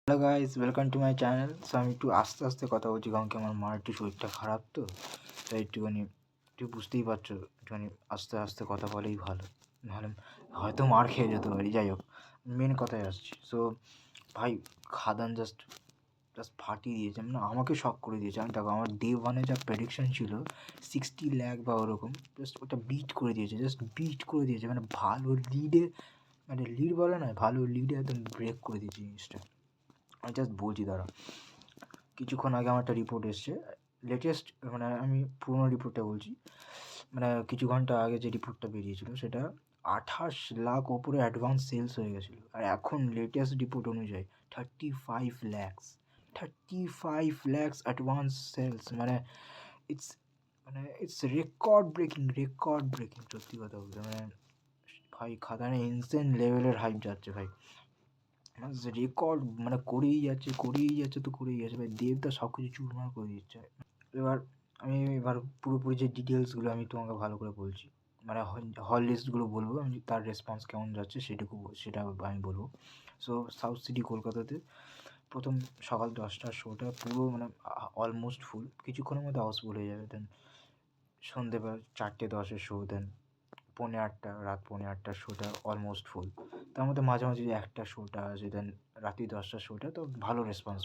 Hello guys, welcome to my channel. So আমি একটু আস্তে আস্তে কথা বলছি কারণ কি আমার মার একটু শরীরটা খারাপ, তো তাই একটু বুঝতেই পারছো, একটুখানি আস্তে আস্তে কথা বলেই ভালো, নাহলে হয়তো মার খেয়ে যেতে পারি। যাই হোক, মেন কথায় আসছি। সো ভাই, খাদান জাস্ট জাস্ট ফাটিয়ে দিয়েছে, মানে আমাকে শক করে দিয়েছে। আমি দেখো, আমার ডে ওয়ানে যা প্রেডিকশন ছিল 60 লাখ বা ওরকম, জাস্ট ওটা বিট করে দিয়েছে, জাস্ট বিট করে দিয়েছে। মানে ভালো লিডে, মানে লিড বলে না, ভালো লিডে একদম ব্রেক করে দিয়েছে জিনিসটা। আমি জাস্ট বলছি, দাঁড়া। কিছুক্ষণ আগে আমার একটা রিপোর্ট এসছে, লেটেস্ট, মানে আমি পুরোনো রিপোর্টটা বলছি। মানে কিছু ঘন্টা আগে যে রিপোর্টটা বেরিয়েছিল সেটা 28 লাখ ওপরে অ্যাডভান্স সেলস হয়ে গেছিলো। আর এখন লেটেস্ট রিপোর্ট অনুযায়ী 35 ল্যাক্স, 35 ল্যাক্স অ্যাডভান্স সেলস। মানে ইটস মানে ইটস রেকর্ড ব্রেকিং সত্যি কথা বলতে। মানে ভাই, খাদানে ইনসেন লেভেলের হাইপ যাচ্ছে ভাই। রেকর্ড মানে করেই যাচ্ছে ভাই। দেবদা সব কিছু চুরমার করে দিচ্ছে। এবার এবার পুরোপুরি যে ডিটেলসগুলো আমি তোমাকে ভালো করে বলছি, মানে হল লিস্টগুলো বলবো আমি, তার রেসপন্স কেমন যাচ্ছে সেটা আমি বলবো। সো সাউথ সিটি কলকাতাতে প্রথম সকাল 10টার শোটা পুরো মানে অলমোস্ট ফুল, কিছুক্ষণের মধ্যে হাউসফুল হয়ে যাবে। দেন সন্ধেবেলা 4:10-এর শো, দেন রাত 8:45-টার শোটা অলমোস্ট ফুল। তার মধ্যে মাঝামাঝি একটা শোটা আছে, দেন রাত্রি 10টার শোটা তো ভালো রেসপন্স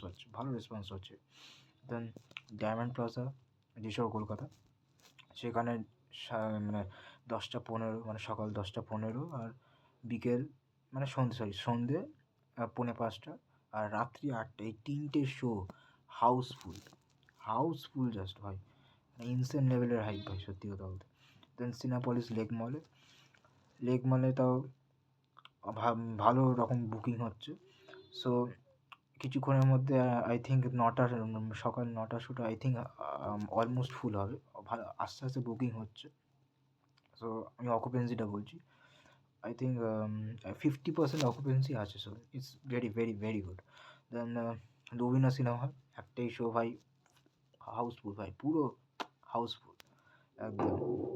হচ্ছে। দেন ডায়মন্ড প্লাজা, যশোর কলকাতা, সেখানে মানে 10টা 15, মানে সকাল 10টা 15 আর বিকেল মানে সন্ধে 4:45 আর রাত্রি 8টা, এই 3টে শো হাউসফুল জাস্ট ভাই। ইনসেন লেভেলের হাইপ ভাই, সত্যি কথা বলতে। দেন সিনেপলিস লেক মলে তাও ভালো রকম বুকিং হচ্ছে। সো কিছুক্ষণের মধ্যে আই থিঙ্ক সকাল 9টার শোটা আই থিঙ্ক অলমোস্ট ফুল হবে। ভালো আস্তে আস্তে বুকিং হচ্ছে। সো আমি অকুপেন্সিটা বলছি, আই থিঙ্ক 50% অকুপেন্সি আছে। So it's very very very good. Then Rabina cinema hall, একটাই শো ভাই, হাউসফুল ভাই, পুরো হাউসফুল একদম।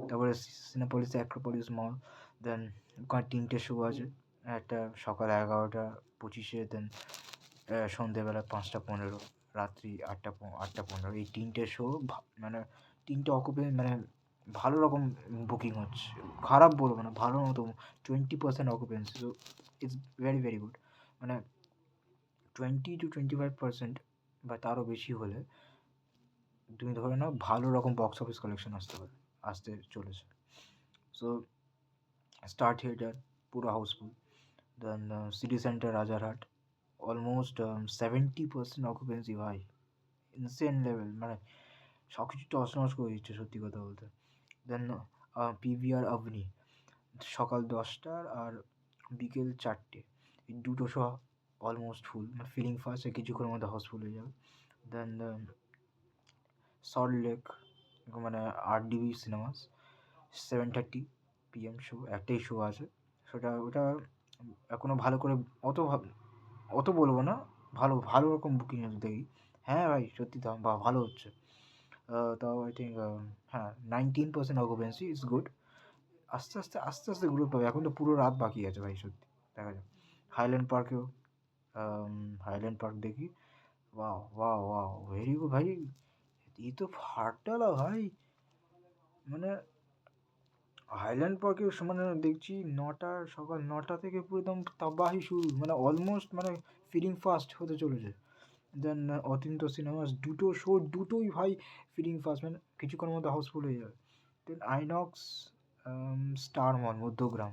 তারপরে সিনেপলিস অ্যাক্রোপলিস মল, দেন ওখানে 3টে শো আছে। একটা সকাল 11:25, দেন সন্ধেবেলা 5টা 15, রাত্রি 8টা 15, এই 3টে শো মানে 3টে মানে ভালো রকম বুকিং হচ্ছে। খারাপ বলবো না, ভালো মতো 20% occupancy. So it's very very good. মানে 20 to 25% বা তারও বেশি হলে তুমি ধরে নাও ভালো রকম বক্স অফিস কালেকশন আসতে চলেছে। সো স্টার থিয়েটার পুরো housefull. Then City Centre Rajarhat almost 70% occupancy ভাই, ইনসেন লেভেল। মানে সব কিছু তছনছ করে দিচ্ছে সত্যি কথা বলতে। দেন পিভিআর অবনি সকাল 10টার আর বিকেল 4টে, এই দুটো শো অলমোস্ট ফুল, মানে ফিলিং ফাস্ট, কিছুক্ষণের মধ্যে হাউসফুল হয়ে যাবে। দেন সল্ট লেক, মানে RDB সিনেমাস 7:30 PM শো, একটাই শো আছে। ওটা এখনও ভালো করে অত বলবো না, ভালো রকম বুকিং আছে দেখি। হ্যাঁ ভাই, সত্যি তো ভালো হচ্ছে। তাও আই থিঙ্ক হ্যাঁ 19% অকুপেন্সি ইজ গুড। আস্তে আস্তে গ্রুপ পাবে, এখন তো পুরো রাত বাকি আছে ভাই, সত্যি দেখা যাক। হাইল্যান্ড পার্কেও হাইল্যান্ড পার্ক দেখি, ওয়াও ভেরি গুড ভাই, এই তো ফাটালা ভাই। মানে হাইল্যান্ড পার্কে মানে দেখছি সকাল 9টা থেকে পুরো একদম তাবাহি শুরু, মানে অলমোস্ট মানে ফিলিং ফাস্ট হতে চলেছে। দেন অতীন্দ্র সিনেমাস দুটো শো, দুটোই ভাই ফিলিং ফাস্ট, মানে কিছুক্ষণের মধ্যে হাউসফুল হয়ে যাবে। দেন আইনক্স স্টার মল মধ্যগ্রাম,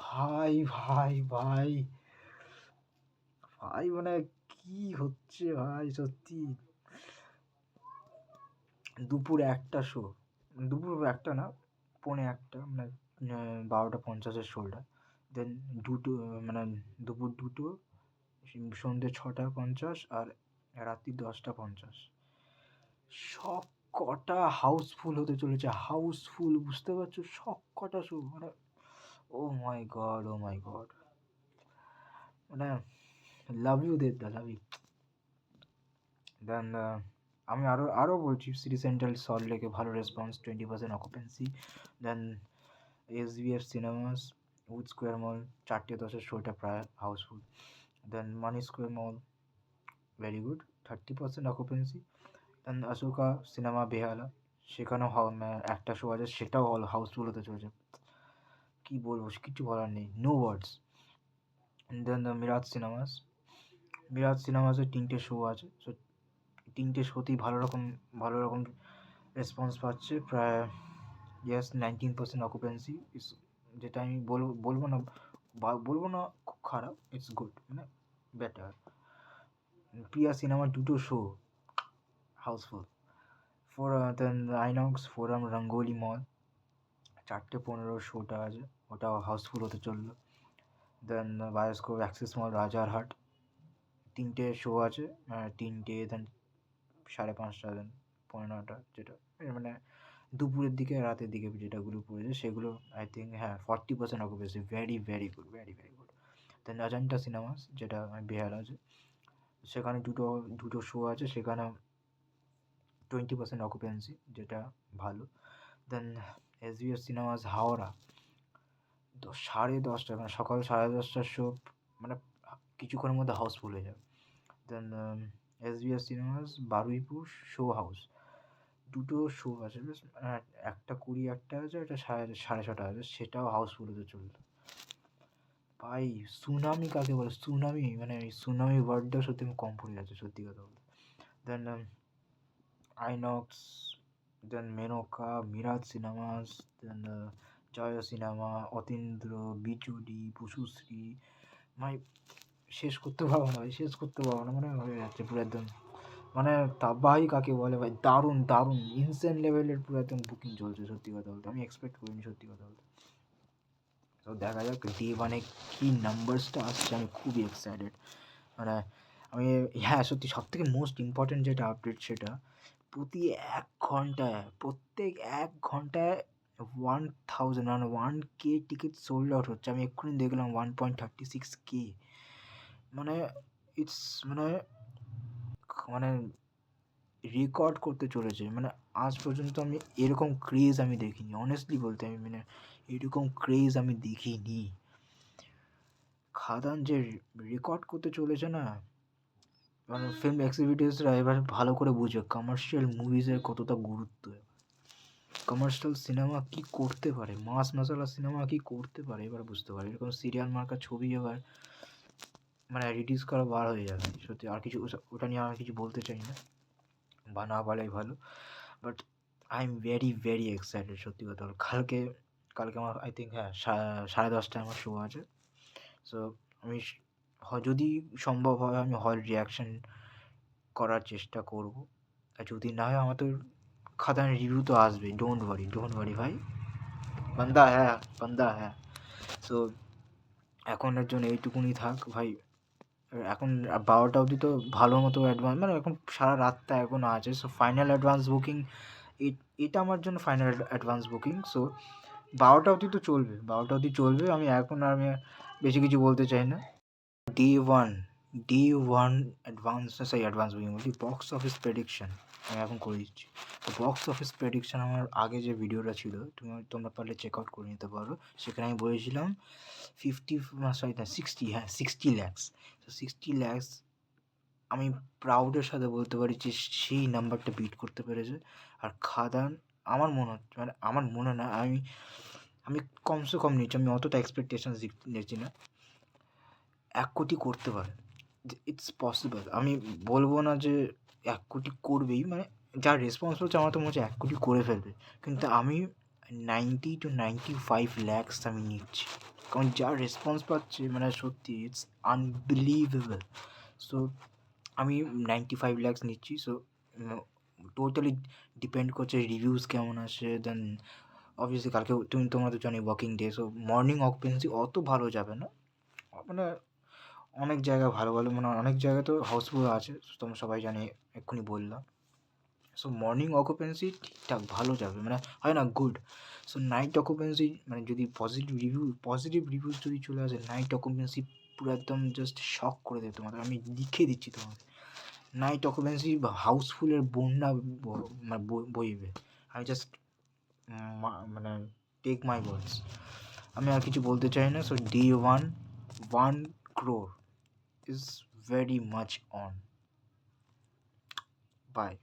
ভাই ভাই ভাই ভাই, মানে কি হচ্ছে ভাই সত্যি। দুপুর 1টা শো, দুপুর 1টা না, 1:45, মানে 12:50-এর শোটা। দেন মানে দুপুর 2টো, সন্ধ্যে 6:50 আর রাত্রি 10:50, সব কটা হাউসফুল হতে চলেছে, হাউসফুল, বুঝতে পারছো? সব কটা শো, মানে ও মাই গড, মানে লাভ ইউ দেবদা, লাভ ইউ। দেন আমি আরও বলছি, সিটি সেন্ট্রাল সল্ট লেকে ভালো response, 20% occupancy. Then SVF cinemas with square mall 4:10-এর শোটা প্রায় housefull. Then Mani Square mall, very good, 30% occupancy. Then Ashoka cinema Behala, সেখানেও একটা শো আছে, সেটাও হাউসফুল হতে চলেছে। কী বলবো, কিছু বলার নেই, নো ওয়ার্ডস। দেন মিরাজ সিনেমাসের 3টে শো আছে। সো 3টে শোতেই ভালো রকম রেসপন্স পাচ্ছে, প্রায় 19% অকুপেন্সি। যেটা আমি বলবো না খুব খারাপ, ইটস গুড, মানে বেটার। প্রিয়া সিনেমার 2টো শো হাউসফুল। দেন আইনক্স ফোরাম রঙ্গোলি মল 4:15 শোটা আছে, ওটাও হাউসফুল হতে চললো। দেন বায়োস্কোপ অ্যাক্সিস মল রাজারহাট 3টে শো আছে, 3টে, দেন 5:30, দেন 9:30, যেটা মানে দুপুরের দিকে রাতের দিকে যেটাগুলো পড়েছে সেগুলো I think 40% occupancy, very very good, very very good. Then Ajanta cinemas, যেটা বেহালা আছে, সেখানে দুটো শো আছে, সেখানে 20% অকুপেন্সি, যেটা ভালো। দেন SVS সিনেমাস হাওড়া 10:30, মানে সকাল 10:30টার শো, মানে কিছুক্ষণের মধ্যে হাউসফুল হয়ে যাবে। Then SVS cinemas Baruipur show house, 2টো শো আছে, বেশ 1:20 একটা আছে, এটা 6:30 আছে, সেটাও হাউসফুল হতে চললো। ভাই সুনামি কাকে বলে, সুনামি, মানে এই সুনামি ওয়ার্ডটা সত্যি আমি কম পড়ে যাচ্ছে, সত্যি কথা বলতে। দেন আইনক্স, দেন মেনকা, মিরাজ সিনেমাস, দেন জয় সিনেমা, অতীন্দ্র, বিচুডি, পুশুশ্রী, ভাই শেষ করতে পারবো না মানে হয়ে যাচ্ছে পুরো একদম, মানে তাবাই কাকে বলে ভাই, দারুণ দারুণ ইনসেন লেভেলের পুরো একদম বুকিং চলছে, সত্যি কথা বলতে আমি এক্সপেক্ট করিনি, সত্যি কথা বলতে। তো দেখা যাক ডে 1-এ কী নাম্বারসটা আসছে, আমি খুবই এক্সাইটেড। মানে আমি, সত্যি সবথেকে মোস্ট ইম্পর্ট্যান্ট যেটা আপডেট, সেটা প্রতি 1 ঘন্টায়, প্রত্যেক 1 ঘন্টায় 1000, মানে 1K টিকিট সোল্ড আউট হচ্ছে। আমি এক্ষুনি দেখলাম 1.36K, মানে ইটস মানে মানে রেকর্ড করতে চলেছে। মানে আজ পর্যন্ত আমি এরকম ক্রেজ আমি দেখিনি, অনেস্টলি বলতে, আমি মানে এরকম ক্রেজ আমি দেখিনি। খাদান যে রেকর্ড করতে চলেছে না, মানে ফিল্ম এক্সিবিটিসরা এবার ভালো করে বুঝবে কমার্শিয়াল মুভিজের কতটা গুরুত্ব। কমার্শিয়াল সিনেমা কী করতে পারে, মাস মশালা সিনেমা কী করতে পারে, এবার বুঝতে পারে। এরকম সিরিয়াল মার্কা ছবি এবার মানে রিলিজ করা বার হয়ে যাবে, সত্যি। আর কিছু ওটা নিয়ে আর কিছু বলতে চাই না, বা না বলাই ভালো। But I am very very excited, সত্যি কথা বলো। কালকে আমার আই থিঙ্ক 10:30টায় আমার শো আছে। সো আমি যদি সম্ভব হয় আমি হল রিয়াকশান করার চেষ্টা করব। আর যদি না হয় আমার তো খাদান রিভিউ তো আসবেই, ডোন্ট ওয়ারি ভাই, বান্দা হ্যাঁ। সো এখনের জন্য এইটুকুনি থাক ভাই। এখন 12টা অবধি তো ভালো মতো অ্যাডভান্স, মানে এখন সারা রাতটা এখন আছে। সো ফাইনাল অ্যাডভান্স বুকিং, এটা আমার জন্য ফাইনাল অ্যাডভান্স বুকিং। সো 12টা অবধি তো চলবে, 12টা অবধি চলবে। আমি বেশি কিছু বলতে চাই না। ডে ওয়ান অ্যাডভান্স বুকিং বলছি, বক্স অফিস প্রেডিকশন আমি এখন করে দিচ্ছি। তো বক্স অফিস প্রেডিকশন আমার আগে যে ভিডিওটা ছিল, তোমরা পারলে চেক আউট করে নিতে পারো। সেখানে আমি বলেছিলাম 60 ল্যাক্স। তো 60 ল্যাক্স আমি প্রাউডের সাথে বলতে পারি যে সেই নাম্বারটা বিট করতে পেরেছে। আর খাদান আমার মনে হচ্ছে, মানে আমার মনে না, আমি কমসে কম নিচ্ছি, আমি অতটা এক্সপেকটেশন নিচ্ছি না, 1 কোটি করতে পারে। ইটস পসিবল, আমি বলবো না যে 1 কোটি করবেই, মানে যা রেসপন্স হচ্ছে আমার তো মনে হচ্ছে 1 কোটি করে ফেলবে। কিন্তু আমি 90 to 95 ল্যাক্স আমি নিচ্ছি, কারণ যা রেসপন্স পাচ্ছে মানে সত্যি ইটস আনবিলিভেবল। সো আমি 95 ল্যাক্স নিচ্ছি। সো টোটালি ডিপেন্ড করছে রিভিউস কেমন আসে। দেন অবভিয়াসলি কালকে তোমরা তো জানি working day, so morning occupancy অত ভালো যাবে না, মানে অনেক জায়গায় ভালো মানে অনেক জায়গায় তো হাউসফুল আছে, তোমরা সবাই জানি, এক্ষুনি বললাম। সো মর্নিং অকুপেন্সি ঠিকঠাক ভালো যাবে, মানে হয় না গুড। সো নাইট অকুপেন্সি, মানে যদি পজিটিভ রিভিউজ যদি চলে আসে, নাইট অকুপেন্সি পুরো একদম জাস্ট শক করে দেবে তোমাদের, আমি লিখে দিচ্ছি তোমাদের। নাইট অকুপেন্সি বা হাউসফুলের বন্যা মানে বইবে। আমি জাস্ট মানে টেক মাই ওয়ার্ডস, আমি আর কিছু বলতে চাই না। So day 1 1 crore is very much on. Bye.